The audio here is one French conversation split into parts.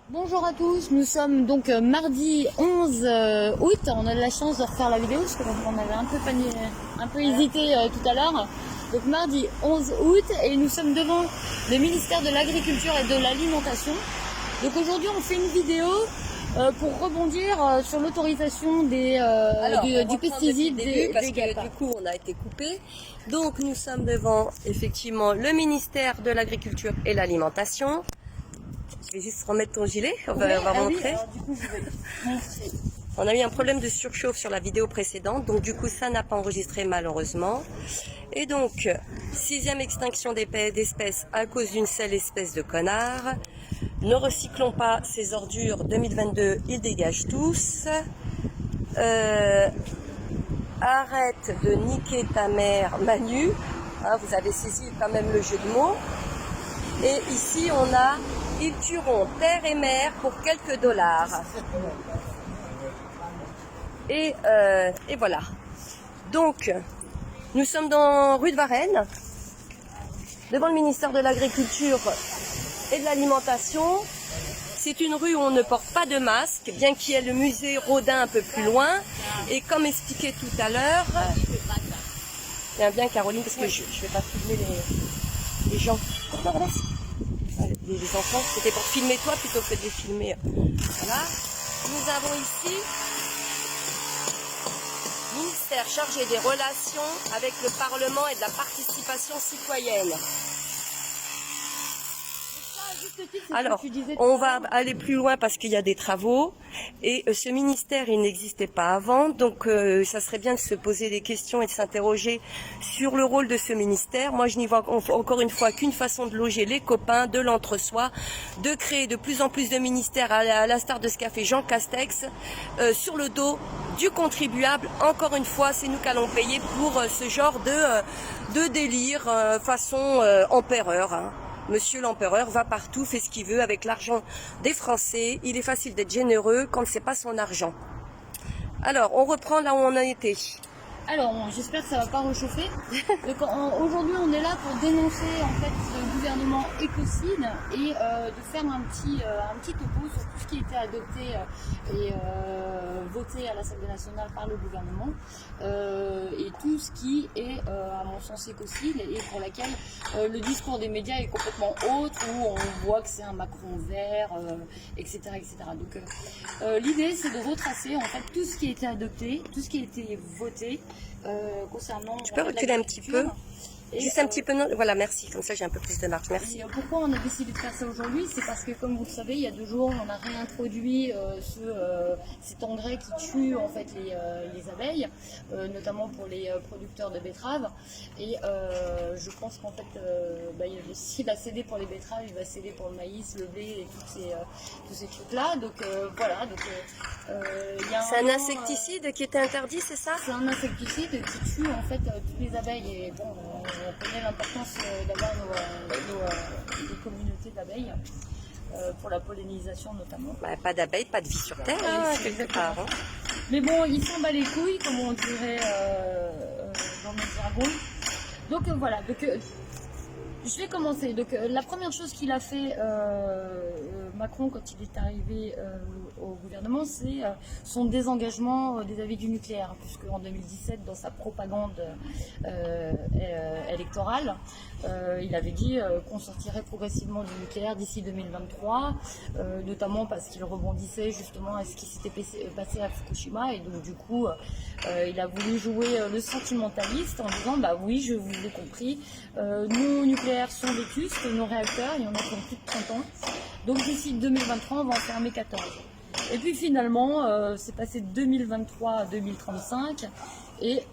Bonjour à tous, nous sommes donc mardi 11 août. On a de la chance de refaire la vidéo parce qu'on avait un peu hésité tout à l'heure. Donc mardi 11 août et nous sommes devant le ministère de l'Agriculture et de l'Alimentation. Donc aujourd'hui on fait une vidéo pour rebondir sur l'autorisation du pesticide parce que du coup on a été coupé. Donc nous sommes devant effectivement le ministère de l'Agriculture et l'Alimentation. Je vais juste remettre ton gilet, on va montrer. Oui, alors, du coup, je vais montrer. On a eu un problème de surchauffe sur la vidéo précédente, donc du coup ça n'a pas enregistré malheureusement. Et donc, 6e extinction d'espèces à cause d'une seule espèce de connard. Ne recyclons pas ces ordures 2022, ils dégagent tous. Arrête de niquer ta mère Manu, hein, vous avez saisi quand même le jeu de mots. Et ici on a ils tueront terre et mer pour quelques dollars. Et voilà. Donc, nous sommes dans rue de Varennes, devant le ministère de l'Agriculture et de l'Alimentation. C'est une rue où on ne porte pas de masque, bien qu'il y ait le musée Rodin un peu plus loin. Et comme expliqué tout à l'heure, tiens bien Caroline, parce que je ne vais pas filmer les gens. Les enfants, c'était pour filmer toi plutôt que de les filmer. Voilà. Nous avons ici ministère chargé des relations avec le Parlement et de la participation citoyenne. Alors, on va aller plus loin parce qu'il y a des travaux et ce ministère, il n'existait pas avant, donc ça serait bien de se poser des questions et de s'interroger sur le rôle de ce ministère. Moi, je n'y vois encore une fois qu'une façon de loger les copains, de l'entre-soi, de créer de plus en plus de ministères à l'instar de ce qu'a fait Jean Castex sur le dos du contribuable. Encore une fois, c'est nous qu'allons payer pour ce genre de délire façon empereur, hein. Monsieur l'empereur va partout, fait ce qu'il veut avec l'argent des Français. Il est facile d'être généreux quand c'est pas son argent. Alors, on reprend là où on a été. Alors, j'espère que ça va pas réchauffer. Donc, aujourd'hui, on est là pour dénoncer en fait ce gouvernement écocide et de faire un petit topo sur tout ce qui a été adopté et voté à l'Assemblée nationale par le gouvernement et tout ce qui est, à mon sens, écocide et pour laquelle le discours des médias est complètement autre, où on voit que c'est un Macron vert, etc., etc. Donc, l'idée, c'est de retracer en fait tout ce qui a été adopté, tout ce qui a été voté. Concernant. Tu peux reculer un petit peu? Juste un petit peu, non, voilà, merci, comme ça j'ai un peu plus de marge, merci. Et pourquoi on a décidé de faire ça aujourd'hui? C'est parce que, comme vous le savez, il y a 2 jours, on a réintroduit cet engrais qui tue en fait les abeilles, notamment pour les producteurs de betteraves. Et je pense qu'en fait, s'il va céder pour les betteraves, il va céder pour le maïs, le blé et tous ces trucs-là. Donc voilà. Donc, c'est un insecticide qui était interdit, c'est ça? C'est un insecticide qui tue en fait toutes les abeilles. Et bon, on connaît l'importance d'avoir nos communautés d'abeilles pour la pollinisation notamment. Bah, pas d'abeilles, pas de vie sur Terre, quelque part. Hein. Mais bon, il s'en bat les couilles, comme on dirait dans notre jargon. Donc voilà, je vais commencer. Donc la première chose qu'il a fait Macron quand il est arrivé au gouvernement, c'est son désengagement des avis du nucléaire, puisque en 2017, dans sa propagande électorale, il avait dit qu'on sortirait progressivement du nucléaire d'ici 2023, notamment parce qu'il rebondissait justement à ce qui s'était passé à Fukushima, et donc du coup, il a voulu jouer le sentimentaliste en disant bah oui, je vous ai compris, nos nucléaires sont vétustes, nos réacteurs, il y en a qui ont plus de 30 ans, donc d'ici 2023, on va en fermer 14. Et puis finalement, c'est passé de 2023 à 2035 et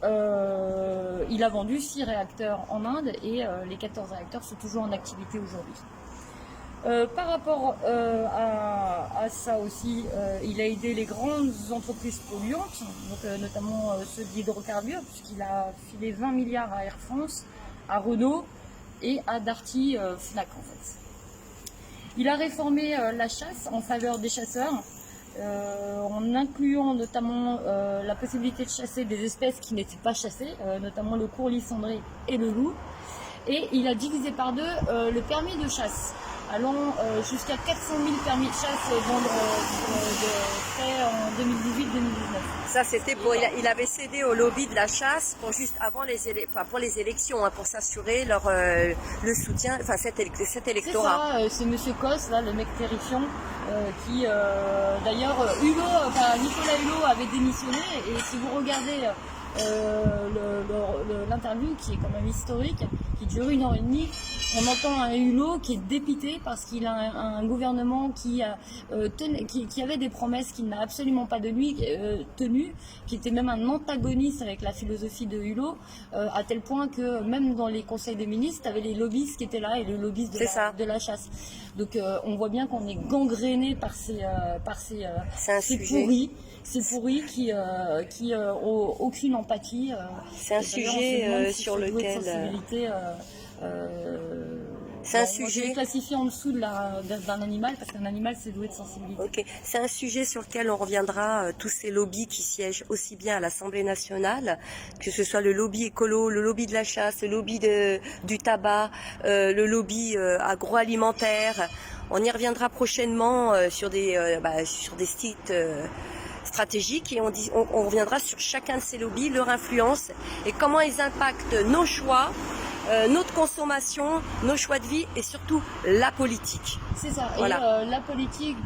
il a vendu 6 réacteurs en Inde et les 14 réacteurs sont toujours en activité aujourd'hui. Par rapport à ça aussi, il a aidé les grandes entreprises polluantes, donc, notamment ceux d'hydrocarbures, puisqu'il a filé 20 milliards à Air France, à Renault et à Darty Fnac en fait. Il a réformé la chasse en faveur des chasseurs, en incluant notamment la possibilité de chasser des espèces qui n'étaient pas chassées, notamment le courlis cendré et le loup. Et il a divisé par 2 le permis de chasse. allant jusqu'à 400 000 permis de chasse faits en 2018-2019. Ça, c'était pour, il avait cédé au lobby de la chasse pour juste avant pour les élections, hein, pour s'assurer le soutien, enfin cet électorat. C'est ça, c'est Monsieur Cos, là, le mec terrifiant, qui d'ailleurs Nicolas Hulot avait démissionné, et si vous regardez l'interview qui est quand même historique, qui dure 1h30, on entend un Hulot qui est dépité parce qu'il a un gouvernement qui avait des promesses qu'il n'a absolument pas tenues, qui était même un antagoniste avec la philosophie de Hulot, à tel point que même dans les conseils des ministres, tu avais les lobbyistes qui étaient là et le lobbyiste de la chasse. Donc on voit bien qu'on est gangréné par ces pourris qui ont aucune empathie. C'est un sujet sur lequel... c'est un sujet. Je vais classifier en dessous d'un animal, parce qu'un animal c'est doué de sensibilité. Ok, c'est un sujet sur lequel on reviendra, tous ces lobbies qui siègent aussi bien à l'Assemblée nationale, que ce soit le lobby écolo, le lobby de la chasse, le lobby du tabac, le lobby agroalimentaire. On y reviendra prochainement sur des sites stratégiques, et on reviendra sur chacun de ces lobbies, leur influence et comment ils impactent nos choix, notre consommation, nos choix de vie et surtout la politique. C'est ça, voilà. Et la politique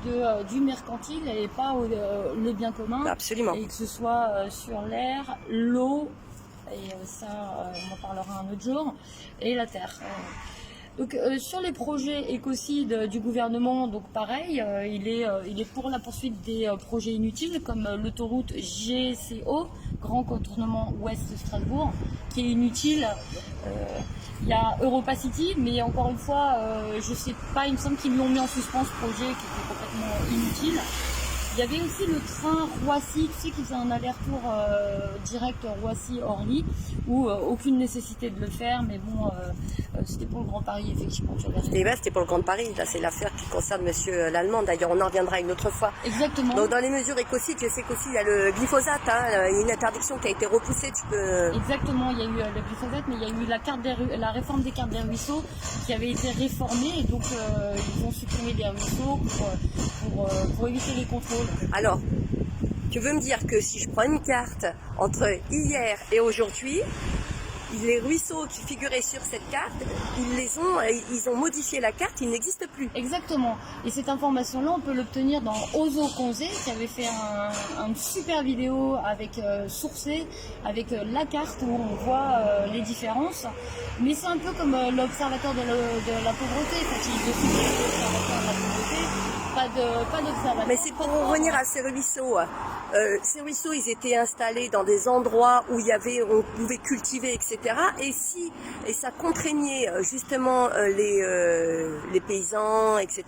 du mercantile et pas le bien commun. Absolument. Et que ce soit sur l'air, l'eau, et ça on en parlera un autre jour, et la terre. Donc sur les projets écocides du gouvernement, donc pareil, il est pour la poursuite des projets inutiles comme l'autoroute GCO, Grand Contournement Ouest Strasbourg, qui est inutile. Il y a Europa City, mais encore une fois, je sais pas, il me semble qu'ils l'ont mis en suspens, ce projet qui était complètement inutile. Il y avait aussi le train Roissy, tu sais, qui faisait un aller-retour direct Roissy-Orly, où aucune nécessité de le faire, mais bon, c'était pour le Grand Paris, effectivement. C'était pour le Grand Paris, là c'est l'affaire qui concerne Monsieur Lallemand, d'ailleurs on en reviendra une autre fois. Exactement. Donc dans les mesures écocides, je sais qu'aussi il y a le glyphosate, hein, une interdiction qui a été repoussée, tu peux... Exactement, il y a eu le glyphosate, mais il y a eu la réforme des cartes des ruisseaux qui avait été réformée, et donc ils ont supprimé des ruisseaux pour éviter les contrôles. Alors, tu veux me dire que si je prends une carte entre hier et aujourd'hui, les ruisseaux qui figuraient sur cette carte, ils ont modifié la carte, ils n'existent plus. Exactement. Et cette information-là, on peut l'obtenir dans Ozo Konze, qui avait fait une super vidéo avec sourcé, avec la carte où on voit les différences. Mais c'est un peu comme l'observateur de la pauvreté. Quand il décide l'observateur de la pauvreté, pas d'observateur. Mais c'est pour revenir à ces ruisseaux. Ces ruisseaux, ils étaient installés dans des endroits où on pouvait cultiver, etc. Et ça contraignait justement les paysans, etc.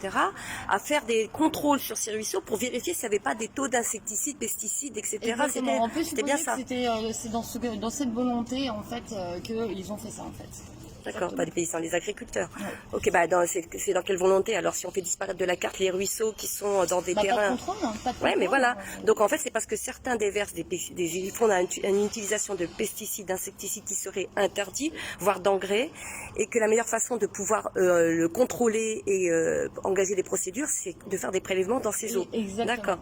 à faire des contrôles sur ces ruisseaux pour vérifier s'il n'y avait pas des taux d'insecticides, pesticides, etc. C'était bien ça. C'est dans cette volonté en fait qu'ils ont fait ça en fait. D'accord, pas des paysans, les agriculteurs. Ouais. Ok, c'est dans quelle volonté? Alors si on fait disparaître de la carte les ruisseaux qui sont dans des terrains... Pas de contrôle, pas de contrôle. Ouais, mais voilà. Donc en fait, c'est parce que certains déversent ils font une utilisation de pesticides, d'insecticides qui seraient interdits, voire d'engrais, et que la meilleure façon de pouvoir le contrôler et engager des procédures, c'est de faire des prélèvements dans ces eaux. Exactement. D'accord.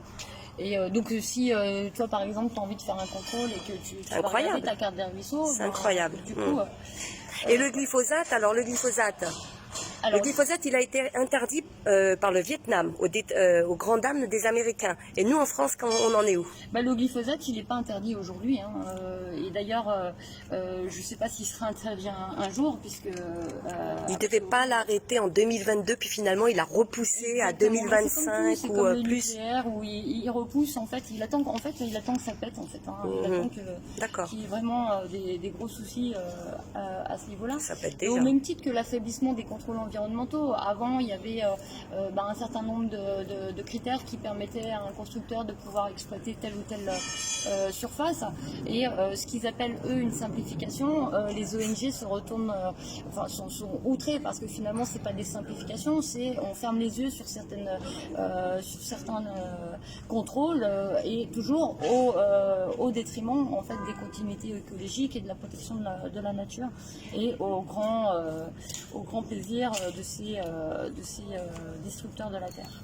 Et donc si toi par exemple tu as envie de faire un contrôle et que tu vas regarder ta carte des ruisseaux, c'est incroyable. Du coup, et le glyphosate, le glyphosate, il a été interdit par le Vietnam, aux grandes dames des Américains. Et nous, en France, on en est où? Le glyphosate, il n'est pas interdit aujourd'hui. Hein. Et d'ailleurs, je ne sais pas s'il sera interdit un jour, puisque... il ne devait pas l'arrêter en 2022, puis finalement, il a repoussé à 2025 ou comme le nucléaire, où il repousse, en fait, il attend que ça pète, en fait. Hein. Il attend qu'il y ait vraiment des gros soucis à ce niveau-là. Ça pète déjà. Au même titre que l'affaiblissement des contrôles environnementaux. Avant, il y avait un certain nombre de critères qui permettaient à un constructeur de pouvoir exploiter telle ou telle surface. Et ce qu'ils appellent, eux, une simplification, les ONG se retournent, sont outrés parce que finalement, c'est pas des simplifications, on ferme les yeux sur certains contrôles et toujours au détriment en fait, des continuités écologiques et de la protection de la nature et au grand plaisir de ces destructeurs de la Terre.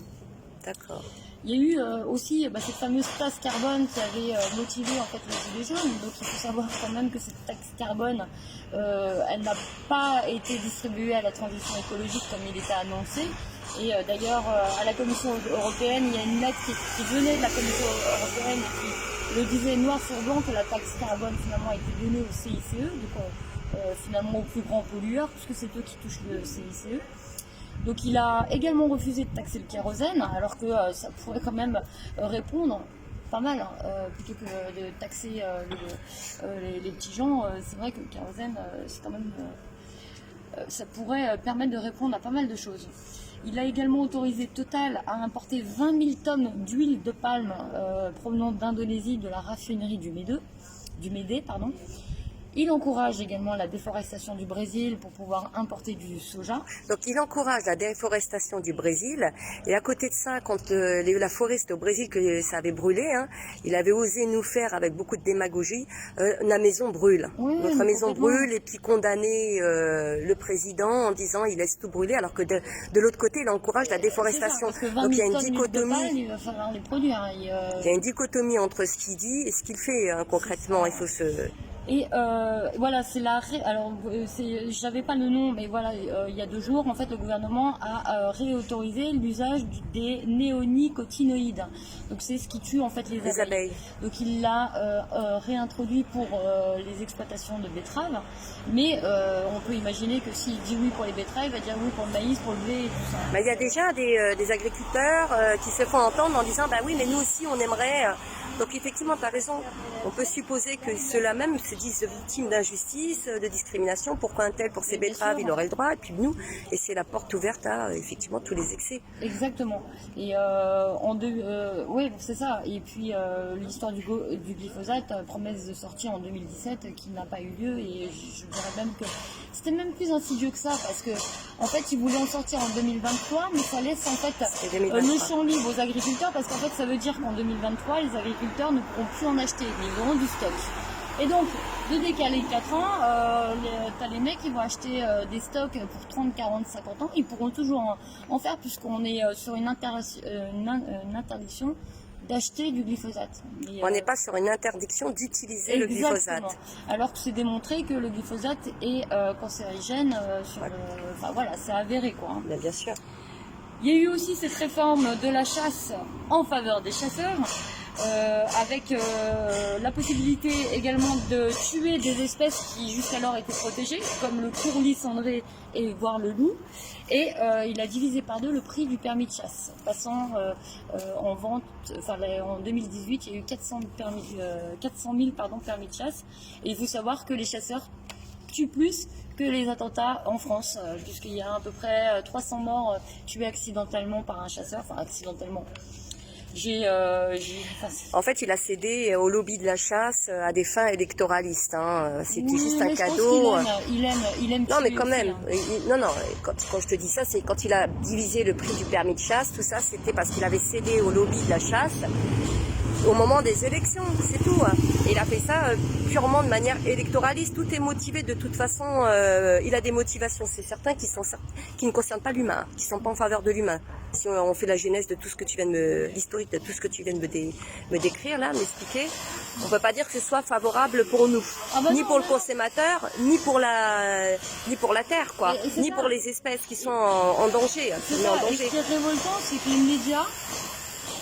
D'accord. Il y a eu aussi cette fameuse taxe carbone qui avait motivé en fait les Gilets jaunes. Donc il faut savoir quand même que cette taxe carbone, elle n'a pas été distribuée à la transition écologique comme il était annoncé. Et d'ailleurs, à la Commission européenne, il y a une lettre qui venait de la Commission européenne et qui le disait noir sur blanc que la taxe carbone finalement a été donnée au CICE, donc finalement aux plus grands pollueurs, puisque c'est eux qui touchent le CICE. Donc il a également refusé de taxer le kérosène, alors que ça pourrait quand même répondre pas mal, plutôt que de taxer les petits gens. C'est vrai que le kérosène, c'est quand même, ça pourrait permettre de répondre à pas mal de choses. Il a également autorisé Total à importer 20 000 tonnes d'huile de palme provenant d'Indonésie, de la raffinerie du Médé. Il encourage également la déforestation du Brésil pour pouvoir importer du soja. Donc il encourage la déforestation du Brésil. Et à côté de ça, quand il y a eu la forêt au Brésil, que ça avait brûlé, hein, il avait osé nous faire, avec beaucoup de démagogie, la maison brûle. Oui, notre maison brûle, et puis condamner le président en disant il laisse tout brûler, alors que de l'autre côté, il encourage la déforestation. Ça, donc il y a une dichotomie. Il va falloir les produire. Il y a une dichotomie entre ce qu'il dit et ce qu'il fait concrètement. Il faut se... Et voilà, c'est alors j'avais pas le nom, mais voilà, il y a 2 jours, en fait, le gouvernement a réautorisé l'usage des néonicotinoïdes. Donc c'est ce qui tue en fait les abeilles. Donc il l'a réintroduit pour les exploitations de betteraves, mais on peut imaginer que s'il dit oui pour les betteraves, il va dire oui pour le maïs, pour le blé et tout ça. Mais il y a déjà des agriculteurs qui se font entendre en disant bah oui, mais nous aussi on aimerait. Donc effectivement, tu as raison. On peut supposer que ceux-là même se disent victimes d'injustice, de discrimination. Pourquoi un tel pour ses betteraves, il aurait le droit, et puis nous, et c'est la porte ouverte à effectivement tous les excès. Exactement. Et oui, c'est ça. Et puis l'histoire du glyphosate, promesse de sortie en 2017, qui n'a pas eu lieu. Et je dirais même que c'était même plus insidieux que ça, parce que en fait, ils voulaient en sortir en 2023, mais ça laisse en fait le champ libre aux agriculteurs, parce qu'en fait, ça veut dire qu'en 2023, les agriculteurs ne pourront plus en acheter, mais ils auront du stock. Et donc, de décaler 4 ans, t'as les mecs qui vont acheter des stocks pour 30, 40, 50 ans, ils pourront toujours en faire, puisqu'on est sur une interdiction d'acheter du glyphosate. Et, on n'est pas sur une interdiction d'utiliser le glyphosate. Alors que c'est démontré que le glyphosate est cancérigène, enfin voilà, c'est avéré quoi. Hein. Bien sûr. Il y a eu aussi cette réforme de la chasse en faveur des chasseurs, avec la possibilité également de tuer des espèces qui jusqu'alors étaient protégées, comme le courlis cendré et voire le loup. Et il a divisé par 2 le prix du permis de chasse, passant en vente, en 2018, il y a eu 400 000 permis de chasse. Et il faut savoir que les chasseurs tuent plus que les attentats en France, puisqu'il y a à peu près 300 morts tués accidentellement par un chasseur, enfin accidentellement. En fait, il a cédé au lobby de la chasse à des fins électoralistes. Hein. C'était juste un cadeau. Il aime. Non, mais quand même. Hein. Non. Quand je te dis ça, c'est quand il a divisé le prix du permis de chasse. Tout ça, c'était parce qu'il avait cédé au lobby de la chasse au moment des élections. C'est tout. Hein. Et il a fait ça purement de manière électoraliste. Tout est motivé de toute façon. Il a des motivations, c'est certain, qui ne concernent pas l'humain, qui ne sont pas en faveur de l'humain. Si on fait la genèse de tout ce que tu viens de l'historique de tout ce que tu viens de me décrire là, m'expliquer, on peut pas dire que ce soit favorable pour nous, ni pour le consommateur, ni pour la terre, quoi, ni pour les espèces qui sont en danger. Ce qui est révoltant, c'est que les médias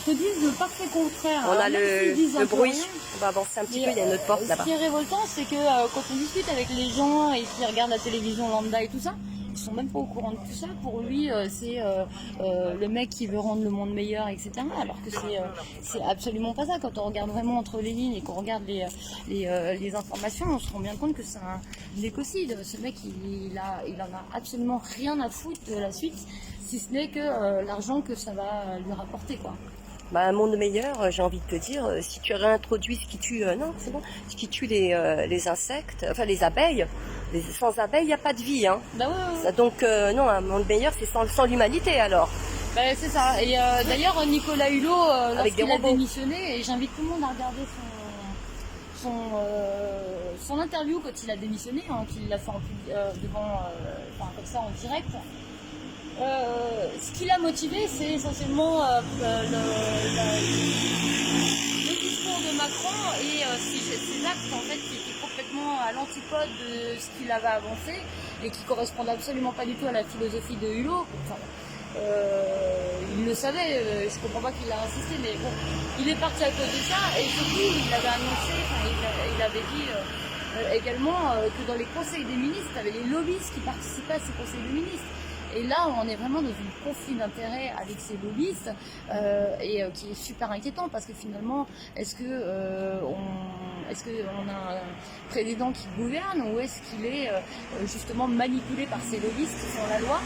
te disent le parfait contraire. On a le bruit. On va avancer un petit peu, il y a une autre porte là-bas. Ce qui est révoltant, c'est que quand on discute avec les gens et qui regardent la télévision lambda et tout ça, ils sont même pas au courant de tout ça. Pour lui, c'est le mec qui veut rendre le monde meilleur, etc. Alors que c'est absolument pas ça. Quand on regarde vraiment entre les lignes et qu'on regarde les informations, on se rend bien compte que c'est un écocide. Ce mec, il en a absolument rien à foutre de la suite, si ce n'est que l'argent que ça va lui rapporter, quoi. Bah, un monde meilleur, j'ai envie de te dire, si tu réintroduis ce qui tue, ce qui tue les insectes, enfin les abeilles. Sans abeilles, il n'y a pas de vie. Hein. Bah ouais. Ça, donc, non, un monde meilleur, c'est sans l'humanité alors. Bah, c'est ça. Et d'ailleurs, Nicolas Hulot, lorsqu'il a démissionné, et j'invite tout le monde à regarder son interview quand il a démissionné, hein, qu'il l'a fait devant, comme ça en direct. Ce qui l'a motivé, c'est essentiellement le discours de Macron et ses actes en fait qui étaient complètement à l'antipode de ce qu'il avait avancé et qui correspondent absolument pas du tout à la philosophie de Hulot. Enfin, il le savait, je comprends pas qu'il a insisté, mais bon, il est parti à cause de ça et surtout il avait annoncé, il avait dit également que dans les conseils des ministres, il y avait les lobbyistes qui participaient à ces conseils des ministres. Et là, on est vraiment dans un conflit d'intérêts avec ces lobbyistes qui est super inquiétant parce que finalement, est-ce qu'on a un président qui gouverne ou est-ce qu'il est justement manipulé par ces lobbyistes qui font la loi?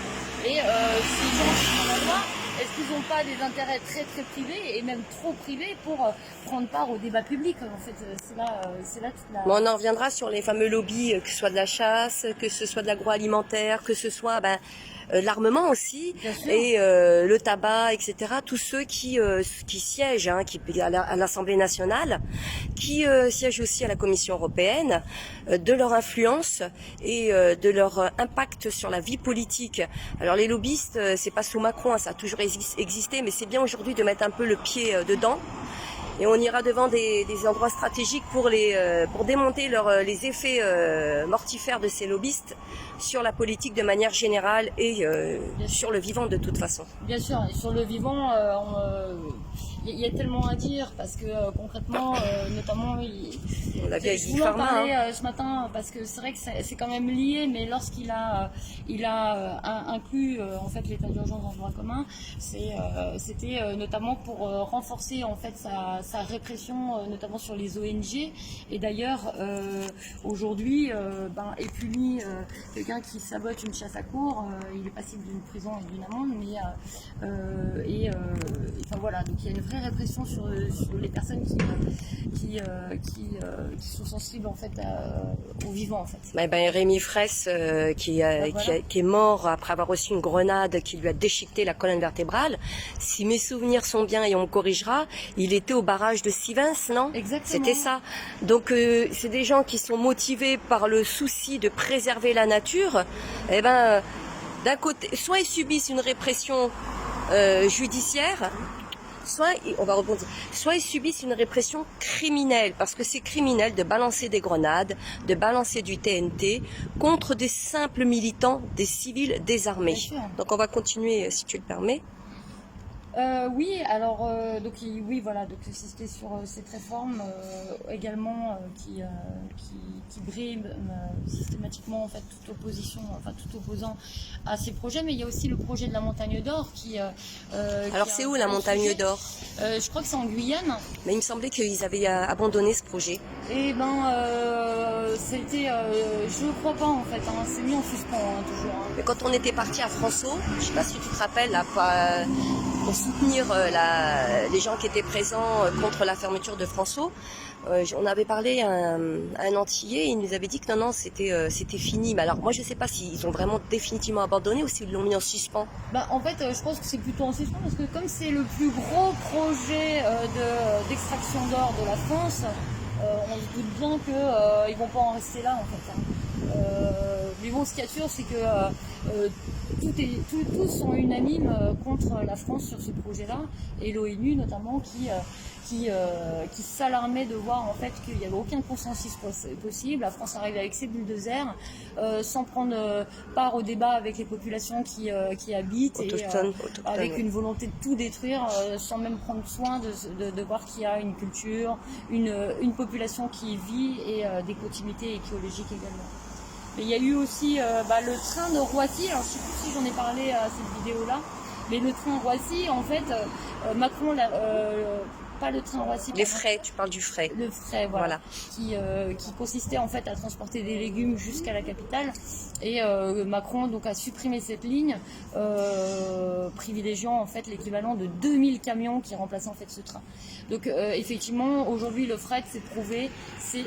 Et ces gens qui font la loi, est-ce qu'ils n'ont pas des intérêts très très privés et même trop privés pour prendre part au débat public? En fait, c'est là toute la... Bon, on en reviendra sur les fameux lobbies, que ce soit de la chasse, que ce soit de l'agroalimentaire, que ce soit l'armement aussi, et le tabac, etc. Tous ceux qui siègent à l'Assemblée nationale, qui siègent aussi à la Commission européenne, de leur influence et de leur impact sur la vie politique. Alors les lobbyistes, c'est pas sous Macron, ça a toujours existé, mais c'est bien aujourd'hui de mettre un peu le pied dedans. Et on ira devant des endroits stratégiques pour démonter les effets mortifères de ces lobbyistes sur la politique de manière générale et sur le vivant de toute façon. Bien sûr, et sur le vivant, il y a tellement à dire parce que concrètement, notamment, on l'a vu avec Guy Pharma, parler ce matin parce que c'est vrai que c'est quand même lié, mais lorsqu'il a inclus en fait l'état d'urgence dans le droit commun, c'était notamment pour renforcer en fait sa répression, notamment sur les ONG. Et d'ailleurs, aujourd'hui, est puni quelqu'un qui sabote une chasse à courre, il est passible d'une prison et d'une amende, mais enfin voilà, donc il y a une vraie répression sur les personnes qui sont sensibles en fait au vivant en fait. Rémi Fraisse qui est mort après avoir reçu une grenade qui lui a déchiqueté la colonne vertébrale. Si mes souvenirs sont bien et on me corrigera, il était au barrage de Sivens, non? Exactement. C'était ça. Donc c'est des gens qui sont motivés par le souci de préserver la nature. D'un côté, soit ils subissent une répression judiciaire, soit ils subissent une répression criminelle, parce que c'est criminel de balancer des grenades, de balancer du TNT contre des simples militants, des civils désarmés. Donc on va continuer si tu le permets. Oui, alors voilà, donc c'était sur cette réforme également qui brime systématiquement en fait toute opposition, enfin tout opposant à ces projets, mais il y a aussi le projet de la Montagne d'Or qui. Alors c'est où la Montagne d'Or? Je crois que c'est en Guyane. Mais il me semblait qu'ils avaient abandonné ce projet. Et c'était, je ne crois pas en fait, c'est mis en suspens toujours. Mais quand on était parti à François, je sais pas si tu te rappelles, là, pour soutenir les gens qui étaient présents contre la fermeture de François, on avait parlé à un Antillais, il nous avait dit que non, c'était fini. Mais alors moi je sais pas s'ils ont vraiment définitivement abandonné ou s'ils l'ont mis en suspens. En fait, je pense que c'est plutôt en suspens parce que comme c'est le plus gros projet d'extraction d'or de la France, on se doute bien qu'ils vont pas en rester là en fait. Mais bon, ce qu'il y a de sûr, c'est que tous sont unanimes contre la France sur ce projet-là, et l'ONU notamment qui s'alarmait de voir en fait qu'il n'y avait aucun consensus possible. La France arrive avec ses bulldozers sans prendre part au débat avec les populations qui habitent autochtones, avec une volonté de tout détruire sans même prendre soin de voir qu'il y a une culture, une population qui vit et des continuités écologiques également. Mais il y a eu aussi le train de Roissy, alors je ne sais plus si j'en ai parlé à cette vidéo-là, mais le train Roissy, en fait, Macron, pas le train Roissy. Les frais, tu parles du frais. Le frais, voilà. Qui consistait en fait à transporter des légumes jusqu'à la capitale. Et Macron donc a supprimé cette ligne, privilégiant en fait l'équivalent de 2000 camions qui remplaçaient en fait ce train. Donc effectivement, aujourd'hui le fret, c'est prouvé, c'est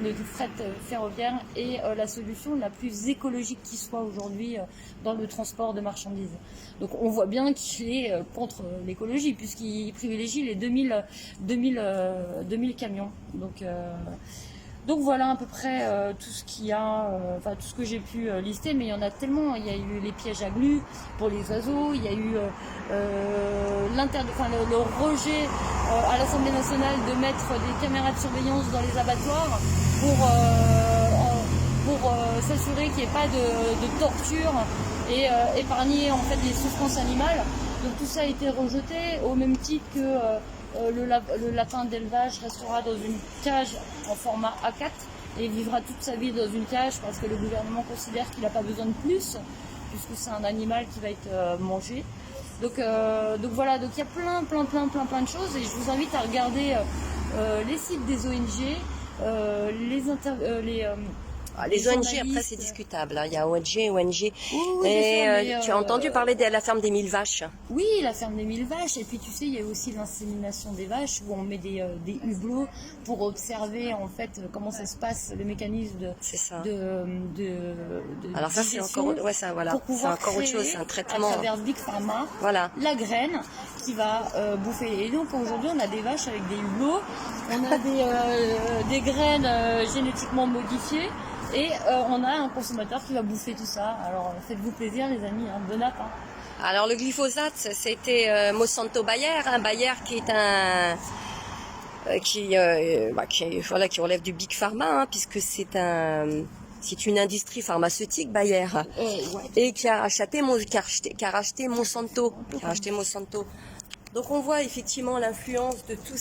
le fret ferroviaire est la solution la plus écologique qui soit aujourd'hui dans le transport de marchandises. Donc on voit bien qu'il est contre l'écologie puisqu'il privilégie les 2000 camions. Donc Donc voilà à peu près tout ce qu'il y a, tout ce que j'ai pu lister, mais il y en a tellement. Il y a eu les pièges à glu pour les oiseaux, il y a eu le rejet à l'Assemblée nationale de mettre des caméras de surveillance dans les abattoirs pour s'assurer qu'il n'y ait pas de torture et épargner en fait les souffrances animales. Donc tout ça a été rejeté au même titre que le lapin d'élevage restera dans une cage en format A4 et vivra toute sa vie dans une cage parce que le gouvernement considère qu'il n'a pas besoin de plus puisque c'est un animal qui va être mangé. Donc voilà, donc il y a plein de choses et je vous invite à regarder les sites des ONG, les ONG, après, c'est discutable. Hein. Il y a ONG. Oui, tu as entendu parler de la ferme des 1000 vaches? Oui, la ferme des 1000 vaches. Et puis, tu sais, il y a aussi l'insémination des vaches où on met des hublots pour observer, en fait, comment ça se passe, le mécanisme Alors, ça, c'est encore, c'est encore autre chose. C'est un traitement. À travers Big Pharma, la graine qui va bouffer. Et donc, aujourd'hui, on a des vaches avec des hublots. On a des graines génétiquement modifiées. Et on a un consommateur qui va bouffer tout ça. Alors faites-vous plaisir les amis, hein, bon appétit. Alors le glyphosate, c'était Monsanto Bayer, Bayer qui est qui relève du Big Pharma, hein, puisque c'est une industrie pharmaceutique Bayer et qui a racheté Monsanto. Donc on voit effectivement l'influence de tous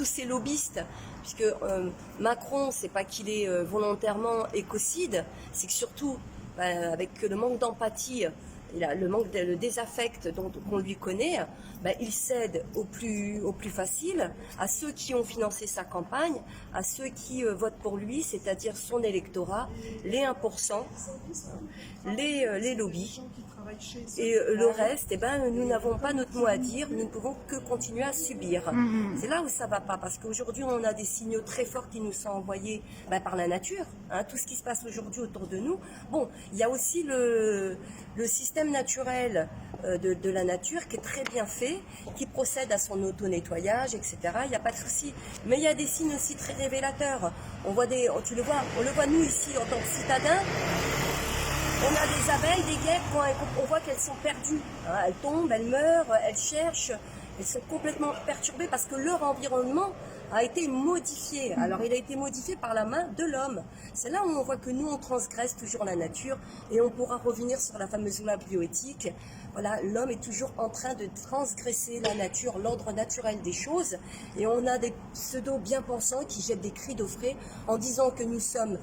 ces lobbyistes, puisque Macron, c'est pas qu'il est volontairement écocide, c'est que surtout avec le manque d'empathie, le désaffect qu'on lui connaît, il cède au plus facile à ceux qui ont financé sa campagne, à ceux qui votent pour lui, c'est-à-dire son électorat, les 1%, les lobbies. Et le reste, nous n'avons pas notre mot à dire, nous ne pouvons que continuer à subir. C'est là où ça ne va pas, parce qu'aujourd'hui on a des signaux très forts qui nous sont envoyés par la nature, hein, tout ce qui se passe aujourd'hui autour de nous. Bon, il y a aussi le système naturel de la nature qui est très bien fait, qui procède à son auto-nettoyage, etc. Il n'y a pas de souci. Mais il y a des signes aussi très révélateurs. On le voit nous ici en tant que citadins. On a des abeilles, des guêpes, on voit qu'elles sont perdues. Hein, elles tombent, elles meurent, elles cherchent, elles sont complètement perturbées parce que leur environnement a été modifié. Alors il a été modifié par la main de l'homme. C'est là où on voit que nous, on transgresse toujours la nature et on pourra revenir sur la fameuse loi bioéthique. Voilà, l'homme est toujours en train de transgresser la nature, l'ordre naturel des choses. Et on a des pseudos bien pensants qui jettent des cris d'orfraie en disant que nous sommes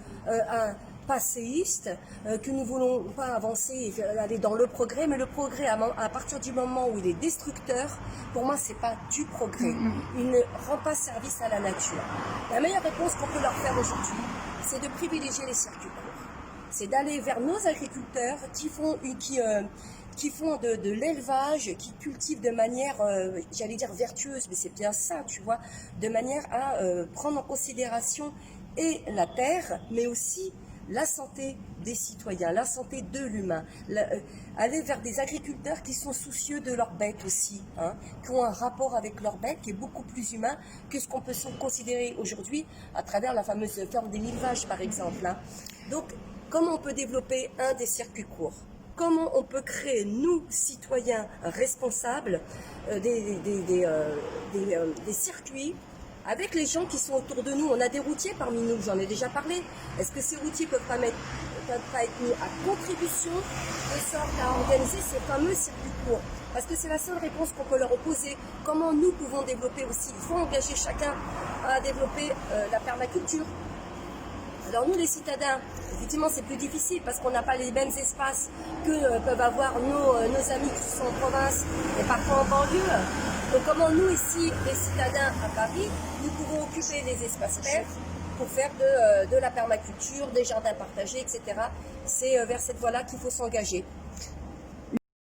passéiste, que nous voulons pas avancer et aller dans le progrès, mais le progrès à partir du moment où il est destructeur, pour moi c'est pas du progrès. Il ne rend pas service à la nature. La meilleure réponse qu'on peut leur faire aujourd'hui, c'est de privilégier les circuits courts. C'est d'aller vers nos agriculteurs qui font de l'élevage, qui cultivent de manière, j'allais dire vertueuse, mais c'est bien ça, tu vois, de manière à prendre en considération et la terre, mais aussi la santé des citoyens, la santé de l'humain, aller vers des agriculteurs qui sont soucieux de leurs bêtes aussi, hein, qui ont un rapport avec leurs bêtes qui est beaucoup plus humain que ce qu'on peut considérer aujourd'hui à travers la fameuse ferme des 1000 vaches par exemple. Hein. Donc, comment on peut développer des circuits courts? Comment on peut créer, nous, citoyens responsables, des circuits avec les gens qui sont autour de nous? On a des routiers parmi nous, j'en ai déjà parlé. Est-ce que ces routiers peuvent pas être mis à contribution de sorte à organiser ces fameux circuits courts? Parce que c'est la seule réponse qu'on peut leur opposer. Comment nous pouvons développer aussi? Il faut engager chacun à développer la permaculture. Alors nous les citadins, effectivement c'est plus difficile parce qu'on n'a pas les mêmes espaces que peuvent avoir nos amis qui sont en province et parfois en banlieue. Donc comment nous ici, les citadins à Paris, nous pouvons occuper les espaces verts pour faire de la permaculture, des jardins partagés, etc. C'est vers cette voie-là qu'il faut s'engager.